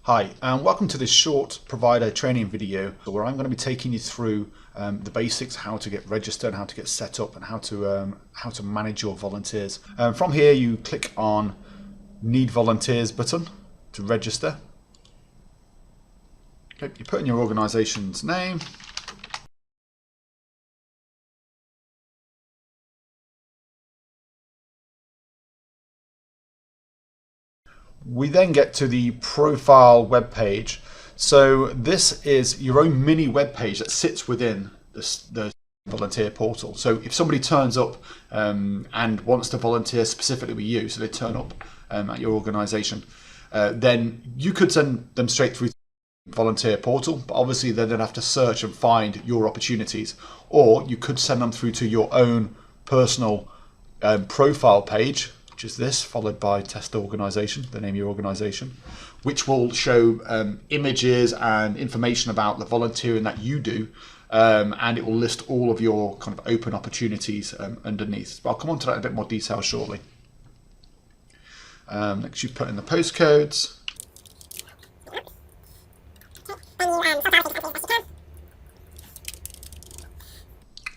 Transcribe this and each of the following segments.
Hi, and welcome to this short provider training video where I'm going to be taking you through the basics, how to get registered, how to get set up, and how to manage your volunteers. From here, you click on Need Volunteers button to register. Okay, you put in your organisation's name. We then get to the profile web page. So this is your own mini web page that sits within the volunteer portal. So if somebody turns up and wants to volunteer specifically with you, so they turn up at your organisation, then you could send them straight through the volunteer portal, but obviously they then have to search and find your opportunities. Or you could send them through to your own personal profile page, which is this, followed by test organisation, the name of your organisation, which will show images and information about the volunteering that you do, and it will list all of your kind of open opportunities underneath. But I'll come on to that in a bit more detail shortly. Next, you put in the postcodes.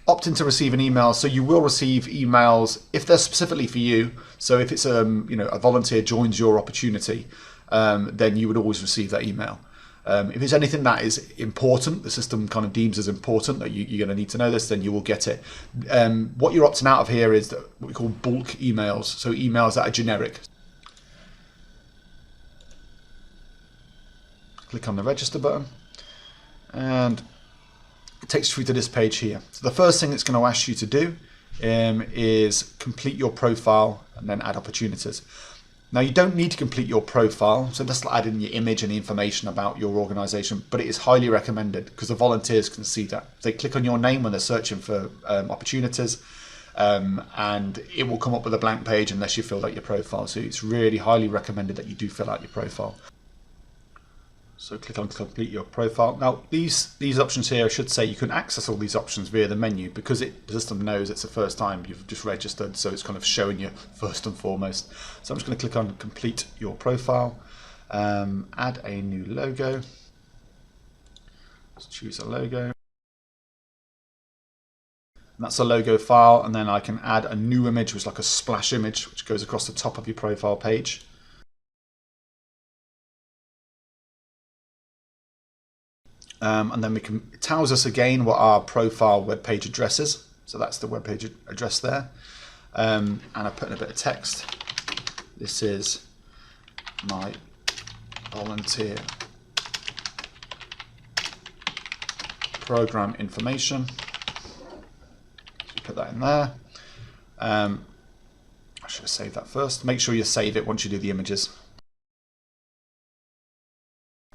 Opt in to receive an email, so you will receive emails if they're specifically for you. So if it's a volunteer joins your opportunity, then you would always receive that email. If it's anything that is important, the system kind of deems as important that you're going to need to know this, then you will get it. What you're opting out of here is what we call bulk emails, so emails that are generic. Click on the register button, and it takes you through to this page here. So the first thing it's going to ask you to do is complete your profile and then add opportunities. Now you don't need to complete your profile, so just add in your image and the information about your organisation, but it is highly recommended because the volunteers can see that. They click on your name when they're searching for opportunities, and it will come up with a blank page unless you filled out your profile. So it's really highly recommended that you do fill out your profile. So click on complete your profile. Now these options here, I should say, you can access all these options via the menu because the system knows it's the first time you've just registered, so it's kind of showing you first and foremost. So I'm just going to click on complete your profile, add a new logo. Let's choose a logo. And that's a logo file, and then I can add a new image, which is like a splash image, which goes across the top of your profile page. And then it tells us again what our profile web page address is. So that's the web page address there. And I put in a bit of text. This is my volunteer program information. So put that in there. I should have saved that first. Make sure you save it once you do the images.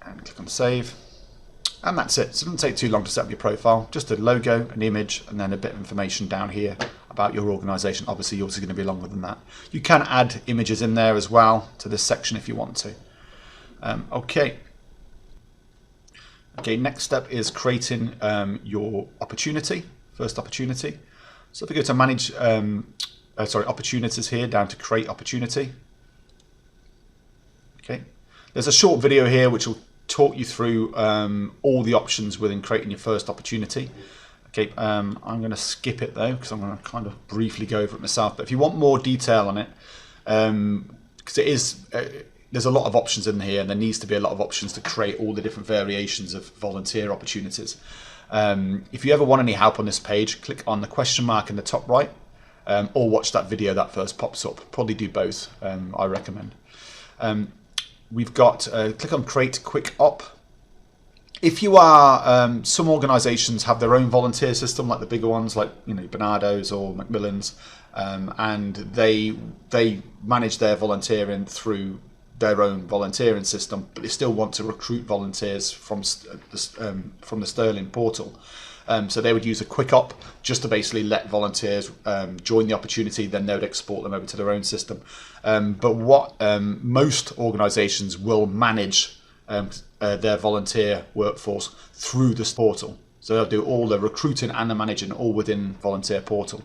And click on save. And that's it. So it doesn't take too long to set up your profile. Just a logo, an image, and then a bit of information down here about your organisation. Obviously, yours is going to be longer than that. You can add images in there as well to this section if you want to. Okay, next step is creating your opportunity, first opportunity. So if we go to manage, opportunities here, down to create opportunity. Okay, there's a short video here which will talk you through all the options within creating your first opportunity. Okay, I'm going to skip it though because I'm going to kind of briefly go over it myself. But if you want more detail on it, because it is, there's a lot of options in here, and there needs to be a lot of options to create all the different variations of volunteer opportunities. If you ever want any help on this page, click on the question mark in the top right, or watch that video that first pops up. Probably do both. I recommend. We've got click on create quick op. If you are, some organisations have their own volunteer system, like the bigger ones, like Barnardo's or Macmillan's, and they manage their volunteering through their own volunteering system, but they still want to recruit volunteers from the Sterling portal. So they would use a quick op just to basically let volunteers join the opportunity, then they would export them over to their own system. But what most organisations will manage their volunteer workforce through this portal. So they'll do all the recruiting and the managing all within volunteer portal,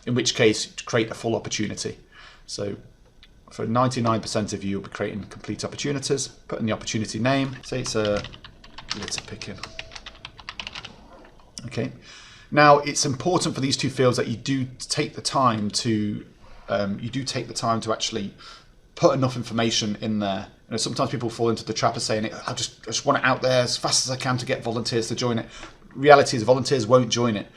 in which case create a full opportunity. So for 99% of you, you'll be creating complete opportunities. Put in the opportunity name. Say it's a litter picking. Okay. Now it's important for these two fields that you do take the time to actually put enough information in there. You know, sometimes people fall into the trap of saying, I just want it out there as fast as I can to get volunteers to join it. Reality is volunteers won't join it.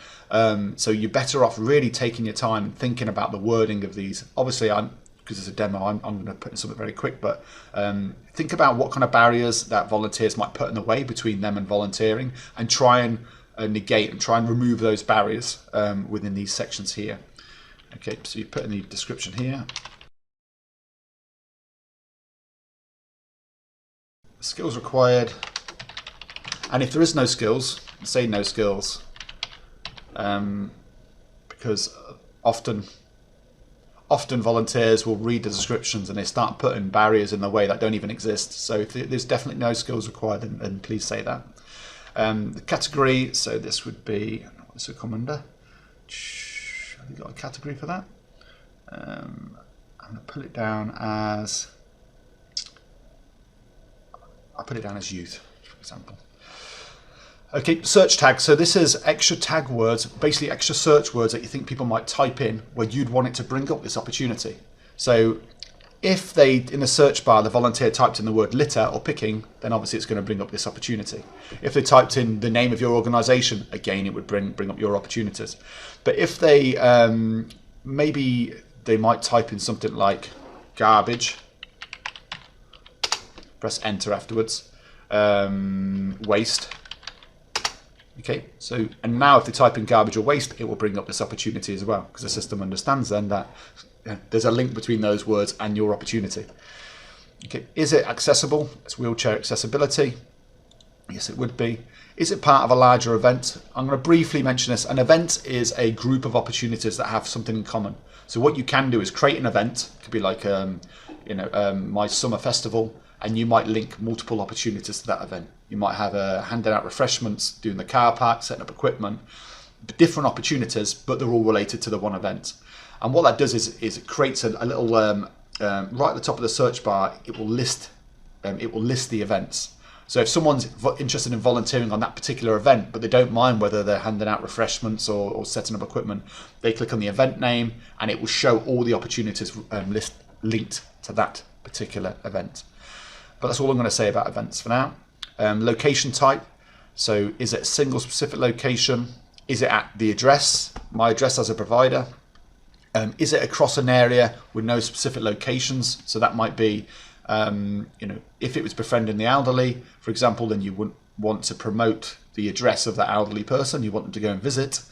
So you're better off really taking your time and thinking about the wording of these. Obviously, because it's a demo, I'm going to put in something very quick, but think about what kind of barriers that volunteers might put in the way between them and volunteering, and try and negate and try and remove those barriers within these sections here. Okay, so you put in the description here. Skills required, and if there is no skills, say no skills, because often volunteers will read the descriptions and they start putting barriers in the way that don't even exist. So if there's definitely no skills required, then please say that. The category, so this would be, what does it come under? Have you got a category for that? I'm going to put it down as, I'll put it down as youth, for example. Okay, search tags. So this is extra tag words, basically extra search words that you think people might type in where you'd want it to bring up this opportunity. So if they, in the search bar, the volunteer typed in the word litter or picking, then obviously it's going to bring up this opportunity. If they typed in the name of your organization, again, it would bring up your opportunities. But if they, maybe they might type in something like garbage, press enter afterwards, waste. Okay, so, and now if they type in garbage or waste, it will bring up this opportunity as well, because the system understands then that there's a link between those words and your opportunity. Okay, is it accessible? It's wheelchair accessibility. Yes, it would be. Is it part of a larger event? I'm going to briefly mention this. An event is a group of opportunities that have something in common. So what you can do is create an event. It could be like, my summer festival, and you might link multiple opportunities to that event. You might have handing out refreshments, doing the car park, setting up equipment, different opportunities, but they're all related to the one event. And what that does is it creates a little, right at the top of the search bar, it will list the events. So if someone's interested in volunteering on that particular event, but they don't mind whether they're handing out refreshments or setting up equipment, they click on the event name and it will show all the opportunities linked to that particular event. But that's all I'm going to say about events for now. Location type. So is it a single specific location? Is it at the address, my address as a provider? Is it across an area with no specific locations? So that might be, if it was befriending the elderly, for example, then you wouldn't want to promote the address of that elderly person. You want them to go and visit.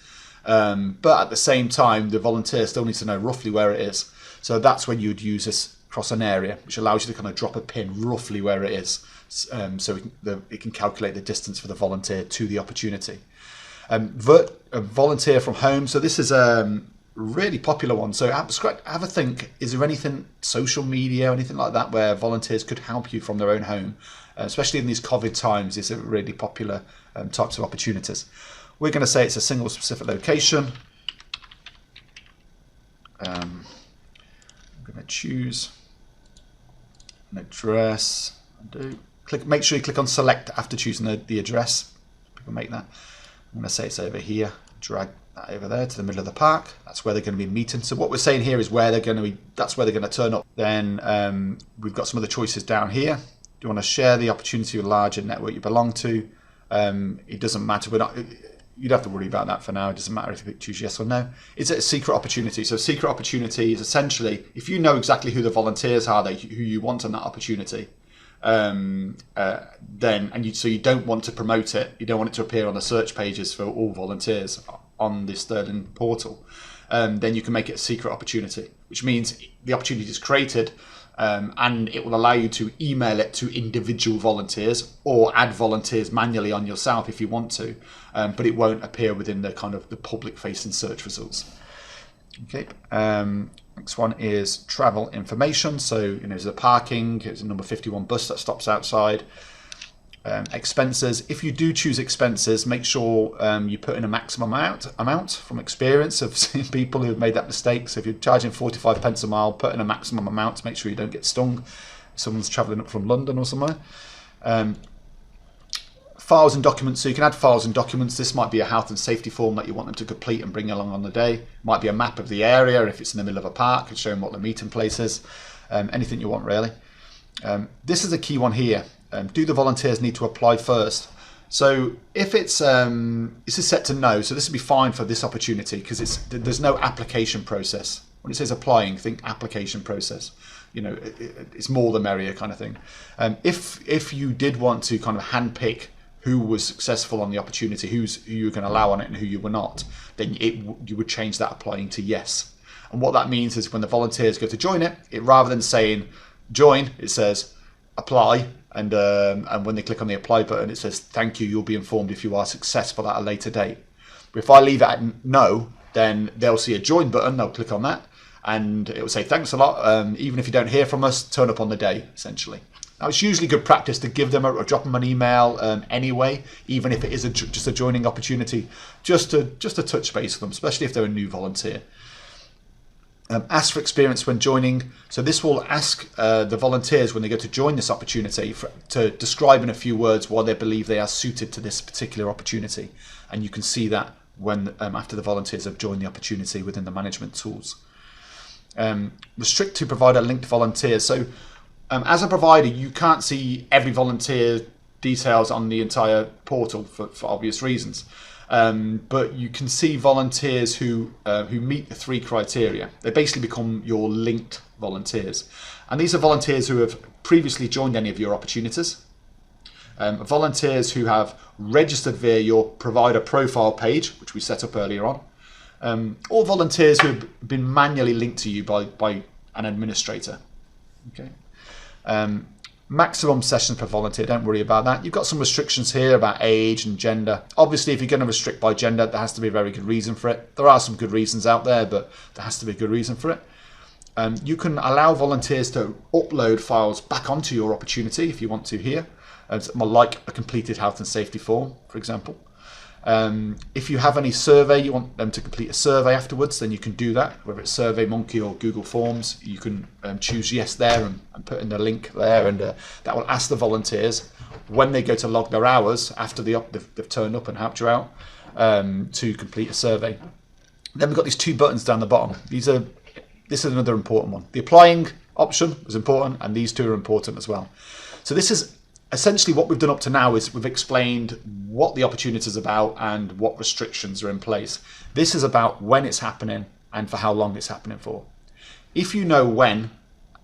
But at the same time, the volunteer still needs to know roughly where it is. So that's when you'd use this across an area, which allows you to kind of drop a pin roughly where it is, so it can calculate the distance for the volunteer to the opportunity. A volunteer from home. So this is a really popular one. So have a think, is there anything, social media or anything like that, where volunteers could help you from their own home? Especially in these COVID times, it's a really popular types of opportunities. We're going to say it's a single specific location. I'm going to choose an address. Make sure you click on select after choosing the address. People make that. I'm going to say it's over here. Drag that over there to the middle of the park. That's where they're going to be meeting. So what we're saying here is where they're going to be. That's where they're going to turn up. Then we've got some of the choices down here. Do you want to share the opportunity with a larger network you belong to? It doesn't matter. You'd have to worry about that for now. It doesn't matter if you choose yes or no. Is it a secret opportunity? So secret opportunity is essentially, if you know exactly who the volunteers are, who you want on that opportunity, so you don't want to promote it. You don't want it to appear on the search pages for all volunteers on this Sterling portal. Then you can make it a secret opportunity, which means the opportunity is created, and it will allow you to email it to individual volunteers or add volunteers manually on yourself if you want to, but it won't appear within the kind of the public facing search results. Okay. Next one is travel information. So, there's a parking, it's a number 51 bus that stops outside. Expenses. If you do choose expenses, make sure you put in a maximum amount from experience of seeing people who have made that mistake. So if you're charging 45 pence a mile, put in a maximum amount to make sure you don't get stung if someone's travelling up from London or somewhere. Files and documents. So you can add files and documents. This might be a health and safety form that you want them to complete and bring along on the day. Might be a map of the area if it's in the middle of a park and showing what the meeting place is. Anything you want really. This is a key one here. Do the volunteers need to apply first? So if it's this is set to no, so this would be fine for this opportunity because there's no application process. When it says applying, think application process. You know, it's more the merrier kind of thing. If you did want to kind of handpick who was successful on the opportunity, who you were going to allow on it and who you were not, then you would change that applying to yes. And what that means is when the volunteers go to join it, rather than saying join, it says apply. And when they click on the apply button, it says, thank you, you'll be informed if you are successful at a later date. But if I leave it at no, then they'll see a join button, they'll click on that, and it will say, thanks a lot. Even if you don't hear from us, turn up on the day, essentially. Now, it's usually good practice to give them or drop them an email anyway, even if it is just a joining opportunity, just to touch base with them, especially if they're a new volunteer. Ask for experience when joining. So this will ask the volunteers when they go to join this opportunity to describe in a few words why they believe they are suited to this particular opportunity. And you can see that when after the volunteers have joined the opportunity within the management tools. Restrict to provider linked volunteers. So as a provider, you can't see every volunteer details on the entire portal for obvious reasons. But you can see volunteers who meet the 3 criteria. They basically become your linked volunteers. And these are volunteers who have previously joined any of your opportunities. Volunteers who have registered via your provider profile page, which we set up earlier on. Or volunteers who have been manually linked to you by an administrator. Okay. Maximum sessions per volunteer, don't worry about that. You've got some restrictions here about age and gender. Obviously, if you're going to restrict by gender, there has to be a very good reason for it. There are some good reasons out there, but there has to be a good reason for it. You can allow volunteers to upload files back onto your opportunity if you want to here, like a completed health and safety form, for example. If you have any survey, you want them to complete a survey afterwards, then you can do that, whether it's SurveyMonkey or Google Forms. You can choose yes there and put in the link there, and that will ask the volunteers when they go to log their hours after they've turned up and helped you out to complete a survey. Then we've got these 2 buttons down the bottom. This is another important one. The applying option is important, and these 2 are important as well. So this is essentially what we've done up to now is we've explained what the opportunity is about and what restrictions are in place. This is about when it's happening and for how long it's happening for. If you know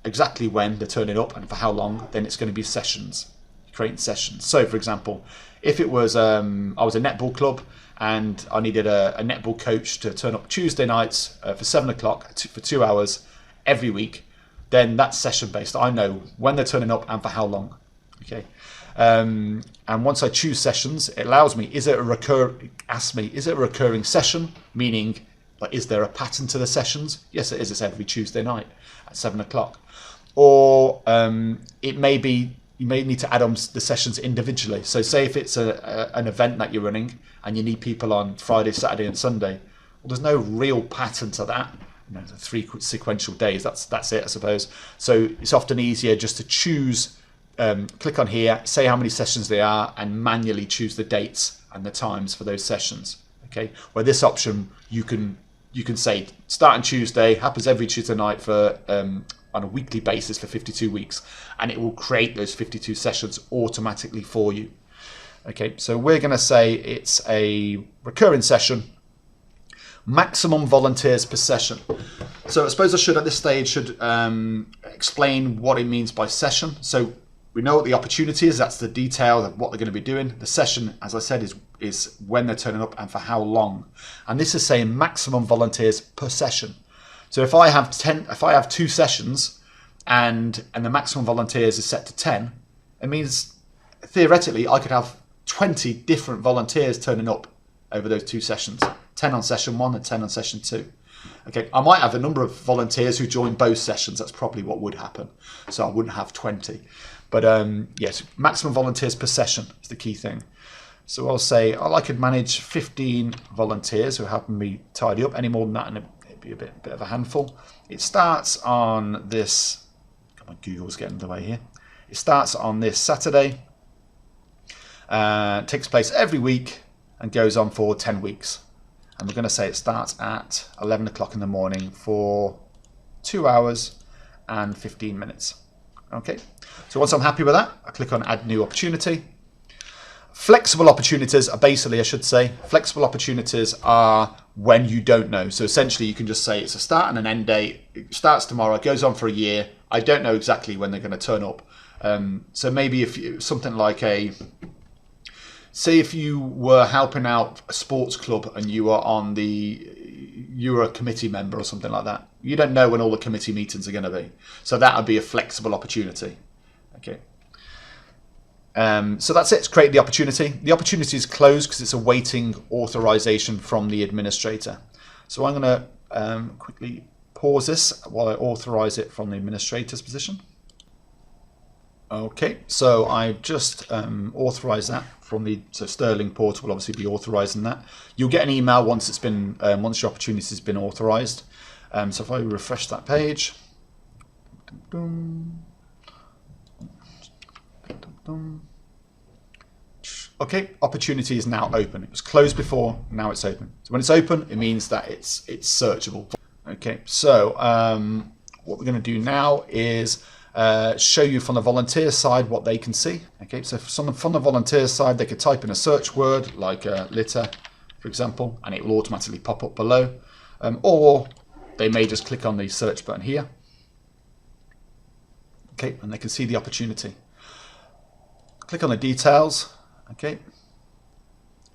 exactly when they're turning up and for how long, then it's going to be sessions, creating sessions. So for example, if it was, I was a netball club and I needed a netball coach to turn up Tuesday nights for 7 o'clock for 2 hours every week, then that's session based. I know when they're turning up and for how long. Okay, and once I choose sessions, it allows me, is it a recurring session? Meaning, like, is there a pattern to the sessions? Yes, it is. It's every Tuesday night at 7 o'clock. Or it may be, you may need to add on the sessions individually. So say if it's an event that you're running and you need people on Friday, Saturday and Sunday, well, there's no real pattern to that. You know, 3 sequential days, that's it, I suppose. So it's often easier just to choose, click on here, say how many sessions they are, and manually choose the dates and the times for those sessions. Okay, where this option you can say starting Tuesday, happens every Tuesday night for on a weekly basis for 52 weeks, and it will create those 52 sessions automatically for you. Okay, so we're going to say it's a recurring session. Maximum volunteers per session. So I suppose I should at this stage explain what it means by session. So we know what the opportunity is, that's the detail of what they're going to be doing. The session, as I said, is when they're turning up and for how long. And this is saying maximum volunteers per session. So if I have 2 sessions and the maximum volunteers is set to 10, it means theoretically I could have 20 different volunteers turning up over those 2 sessions. 10 on session 1 and 10 on session 2. Okay, I might have a number of volunteers who join both sessions. That's probably what would happen. So I wouldn't have 20. But yes, maximum volunteers per session is the key thing. So I'll say, I could manage 15 volunteers who are helping me tidy up. Any more than that, and it'd be a bit of a handful. It starts on this, come on, Google's getting in the way here. It starts on this Saturday, takes place every week and goes on for 10 weeks. And we're going to say it starts at 11 o'clock in the morning for 2 hours and 15 minutes. Okay, so once I'm happy with that, I click on add new opportunity. Flexible opportunities are basically, I should say, flexible opportunities are when you don't know. So essentially you can just say it's a start and an end date. It starts tomorrow, it goes on for a year. I don't know exactly when they're going to turn up. So maybe if you, something like say if you were helping out a sports club and you were a committee member or something like that. You don't know when all the committee meetings are going to be. So that would be a flexible opportunity. Okay. So that's it. It's created the opportunity. The opportunity is closed because it's awaiting authorization from the administrator. So I'm going to quickly pause this while I authorize it from the administrator's position. Okay, so I've just authorized that from the Sterling portal will obviously be authorizing that. You'll get an email once it's been once your opportunity has been authorized. So if I refresh that page. Okay, opportunity is now open. It was closed before, now it's open. So when it's open, it means that it's searchable. Okay, so what we're going to do now is show you from the volunteer side what they can see. Okay, so from the volunteer side, they could type in a search word like litter, for example, and it will automatically pop up below. Or they may just click on the search button here. Okay, and they can see the opportunity. Click on the details. Okay,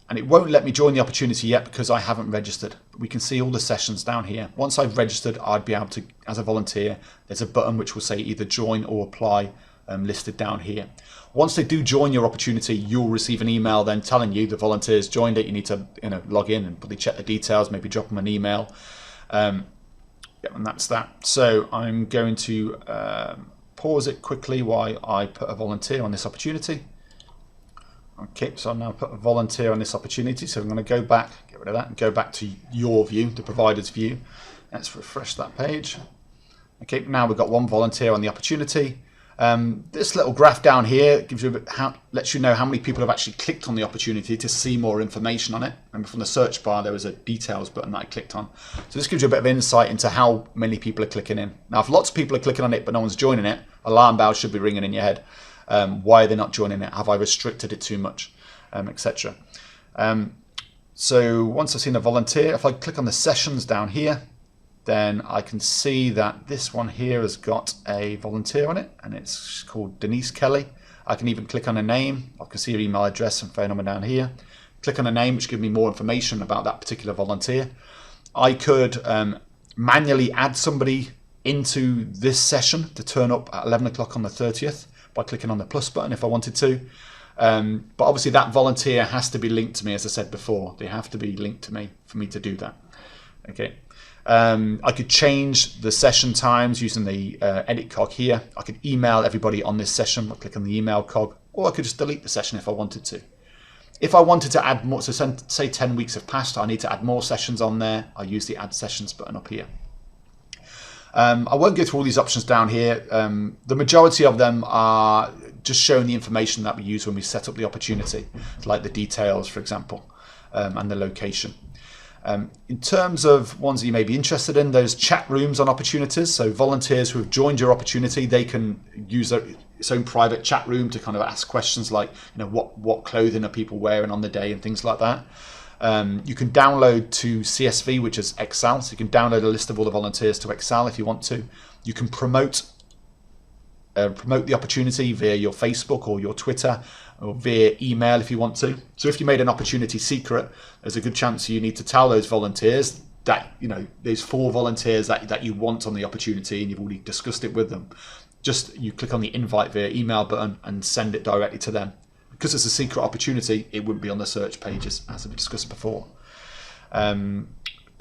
and it won't let me join the opportunity yet because I haven't registered. But we can see all the sessions down here. Once I've registered, I'd be able to, as a volunteer, there's a button which will say either join or apply listed down here. Once they do join your opportunity, you'll receive an email then telling you the volunteers joined it. You need to log in and probably check the details, maybe drop them an email. Yeah, and that's that. So I'm going to pause it quickly while I put a volunteer on this opportunity. Okay, so I'll now put a volunteer on this opportunity. So I'm going to go back, get rid of that, and go back to your view, the provider's view. Let's refresh that page. Okay, now we've got one volunteer on the opportunity. This little graph down here gives you lets you know how many people have actually clicked on the opportunity to see more information on it. Remember from the search bar there was a details button that I clicked on. So this gives you a bit of insight into how many people are clicking in. Now if lots of people are clicking on it but no one's joining it, alarm bells should be ringing in your head. Why are they not joining it? Have I restricted it too much? Etc. So once I've seen a volunteer, if I click on the sessions down here, then I can see that this one here has got a volunteer on it and it's called Denise Kelly. I can even click on a name. I can see her email address and phone number down here. Click on a name which gives me more information about that particular volunteer. I could manually add somebody into this session to turn up at 11 o'clock on the 30th by clicking on the plus button if I wanted to. But obviously that volunteer has to be linked to me, as I said before. They have to be linked to me for me to do that. Okay. I could change the session times using the edit cog here. I could email everybody on this session by clicking the email cog, or I could just delete the session if I wanted to. If I wanted to add more, so say 10 weeks have passed, I need to add more sessions on there, I use the add sessions button up here. I won't go through all these options down here. The majority of them are just showing the information that we use when we set up the opportunity, like the details, for example, and the location. In terms of ones that you may be interested in, those chat rooms on opportunities, so volunteers who have joined your opportunity, they can use its own private chat room to kind of ask questions like, what clothing are people wearing on the day and things like that. You can download to CSV, which is Excel, so you can download a list of all the volunteers to Excel if you want to. You can promote the opportunity via your Facebook or your Twitter or via email if you want to. So if you made an opportunity secret, there's a good chance you need to tell those volunteers that, there's 4 volunteers that you want on the opportunity and you've already discussed it with them. Just you click on the invite via email button and send it directly to them. Because it's a secret opportunity, it wouldn't be on the search pages as we discussed before.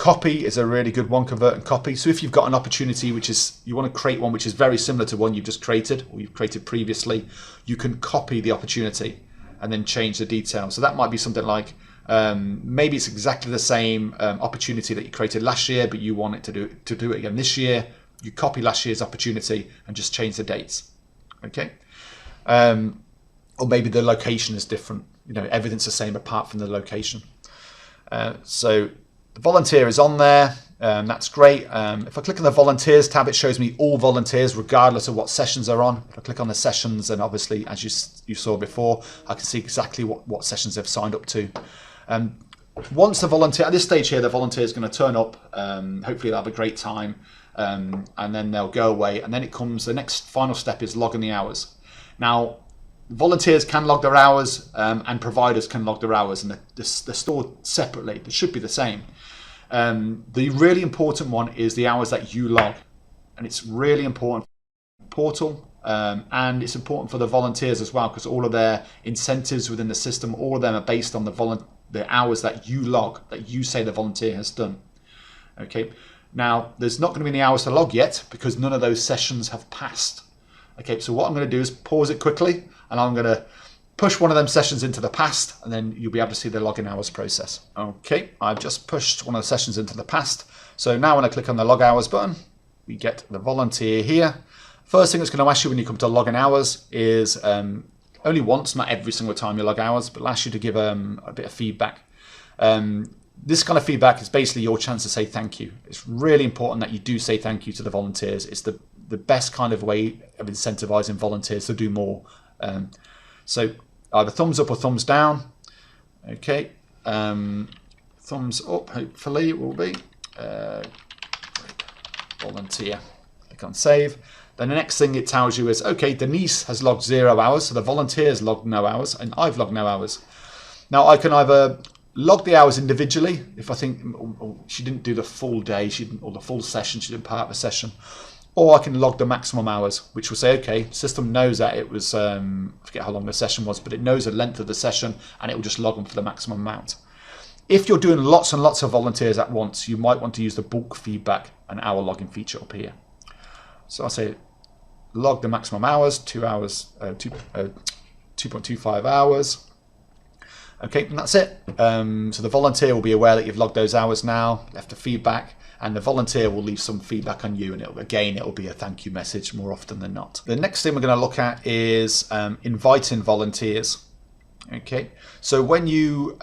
Copy is a really good one, convert and copy. So if you've got an opportunity which is, you want to create one which is very similar to one you've just created or you've created previously, you can copy the opportunity and then change the details. So that might be something like, maybe it's exactly the same opportunity that you created last year, but you want it to do it again this year. You copy last year's opportunity and just change the dates. Okay. Or maybe the location is different. You know, everything's the same apart from the location. So the volunteer is on there. That's great. If I click on the volunteers tab, it shows me all volunteers regardless of what sessions they're on. If I click on the sessions, and obviously, as you saw before, I can see exactly what sessions they've signed up to. Once the volunteer, at this stage here, the volunteer is going to turn up. Hopefully they'll have a great time, and then they'll go away. And then it comes, the next final step is logging the hours. Now, volunteers can log their hours, and providers can log their hours, and they're stored separately. They should be the same. The really important one is the hours that you log, and it's really important for the portal, and it's important for the volunteers as well, because all of their incentives within the system, all of them are based on the hours that you log, that you say the volunteer has done. Okay, now there's not going to be any hours to log yet because none of those sessions have passed. Okay, so what I'm going to do is pause it quickly, and I'm going to push one of them sessions into the past, and then you'll be able to see the login hours process. Okay, I've just pushed one of the sessions into the past. So now when I click on the log hours button, we get the volunteer here. First thing it's going to ask you when you come to login hours is only once, not every single time you log hours, but it'll ask you to give a bit of feedback. This kind of feedback is basically your chance to say thank you. It's really important that you do say thank you to the volunteers. It's the best kind of way of incentivizing volunteers to do more. So either thumbs up or thumbs down. Okay, thumbs up hopefully it will be. Volunteer. Click on save. Then the next thing it tells you is, okay, Denise has logged 0 hours, so the volunteer has logged no hours, and I've logged no hours. Now I can either log the hours individually if I think she didn't do the full day, or the full session, she did part of a session. Or I can log the maximum hours, which will say, okay, system knows that it was, I forget how long the session was, but it knows the length of the session, and it will just log them for the maximum amount. If you're doing lots and lots of volunteers at once, you might want to use the bulk feedback and hour logging feature up here. So I'll say log the maximum hours, 2 hours, 2.25 hours. Okay, and that's it. So the volunteer will be aware that you've logged those hours now, left a feedback, and the volunteer will leave some feedback on you, and it'll be a thank you message more often than not. The next thing we're going to look at is inviting volunteers. Okay, so when you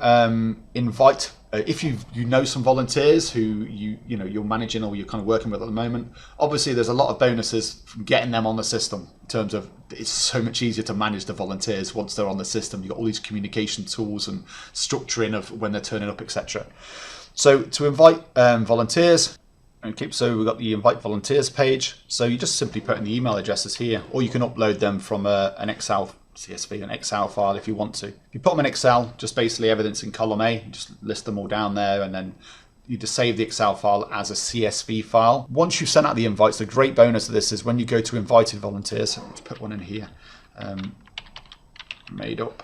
invite, if you know some volunteers who you're managing or you're kind of working with at the moment, obviously there's a lot of bonuses from getting them on the system in terms of it's so much easier to manage the volunteers once they're on the system. You've got all these communication tools and structuring of when they're turning up, etc. So to invite volunteers, okay, so we've got the invite volunteers page. So you just simply put in the email addresses here, or you can upload them from an Excel CSV, an Excel file if you want to. If you put them in Excel, just basically evidence in column A, just list them all down there, and then you just save the Excel file as a CSV file. Once you've sent out the invites, the great bonus of this is when you go to invited volunteers, let's put one in here, made up.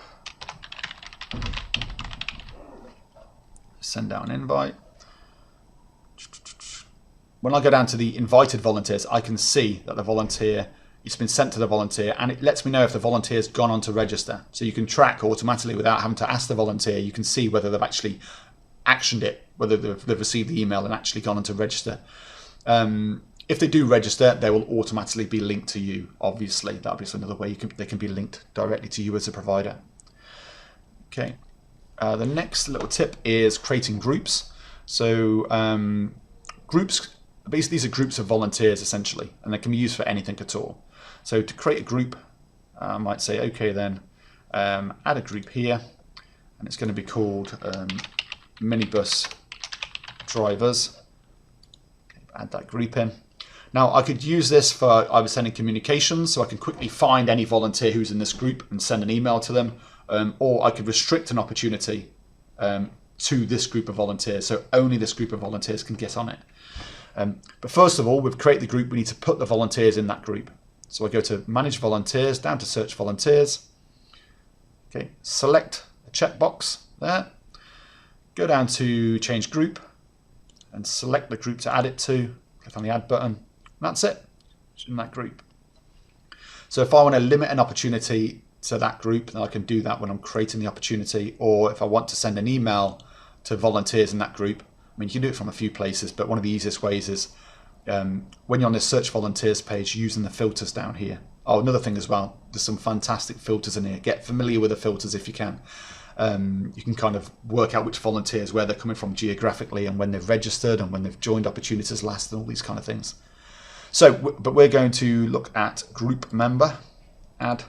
Send out an invite. When I go down to the invited volunteers, I can see that the volunteer, it's been sent to the volunteer, and it lets me know if the volunteer's gone on to register. So you can track automatically without having to ask the volunteer. You can see whether they've actually actioned it, whether they've received the email and actually gone on to register. If they do register, they will automatically be linked to you. Obviously, that'll be another way they can be linked directly to you as a provider. Okay. The next little tip is creating groups. So groups, basically these are groups of volunteers essentially, and they can be used for anything at all. So to create a group, I might say, okay then, add a group here, and it's going to be called minibus drivers. Add that group in. Now I could use this for either sending communications, so I can quickly find any volunteer who's in this group and send an email to them, or I could restrict an opportunity to this group of volunteers, so only this group of volunteers can get on it. But first of all, we've created the group, we need to put the volunteers in that group. So I go to Manage Volunteers, down to Search Volunteers. Okay, select a checkbox there. Go down to Change Group. and select the group to add it to. Click on the add button. And that's it. It's in that group. So if I want to limit an opportunity to that group, then I can do that when I'm creating the opportunity. Or if I want to send an email to volunteers in that group, I mean, you can do it from a few places, but one of the easiest ways is when you're on this search volunteers page, using the filters down here. Oh, another thing as well, there's some fantastic filters in here. Get familiar with the filters if you can. You can kind of work out which volunteers, where they're coming from geographically, and when they've registered and when they've joined opportunities last, and all these kind of things. So, but we're going to look at group member, add,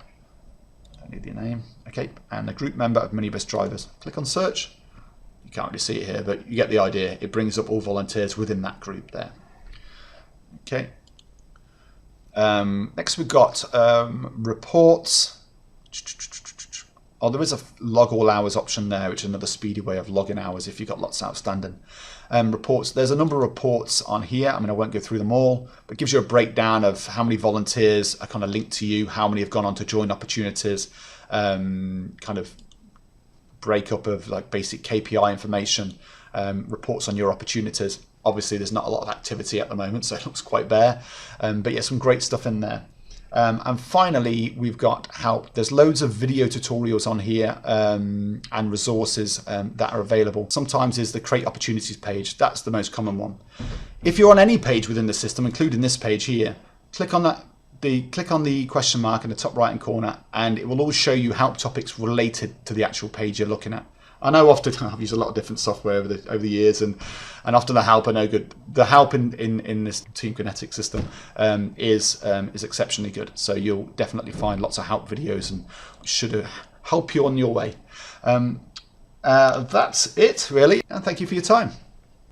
don't need your name, okay, and the group member of minibus drivers. Click on search. You can't really see it here, but you get the idea. It brings up all volunteers within that group there. Okay. Next we've got reports. Oh, there is a log all hours option there, which is another speedy way of logging hours if you've got lots outstanding. Reports. There's a number of reports on here. I mean, I won't go through them all, but it gives you a breakdown of how many volunteers are kind of linked to you, how many have gone on to join opportunities, kind of breakup of like basic KPI information, reports on your opportunities. Obviously, there's not a lot of activity at the moment, so it looks quite bare. But yeah, some great stuff in there. And finally, we've got help. There's loads of video tutorials on here and resources that are available. Sometimes is the create opportunities page. That's the most common one. If you're on any page within the system, including this page here, click on that. Click on the question mark in the top right hand corner, and it will all show you help topics related to the actual page you're looking at. I know often I've used a lot of different software over the years, and often the help are no good. The help in this Team Kinetic system is exceptionally good. So you'll definitely find lots of help videos, and should help you on your way. That's it really, and thank you for your time.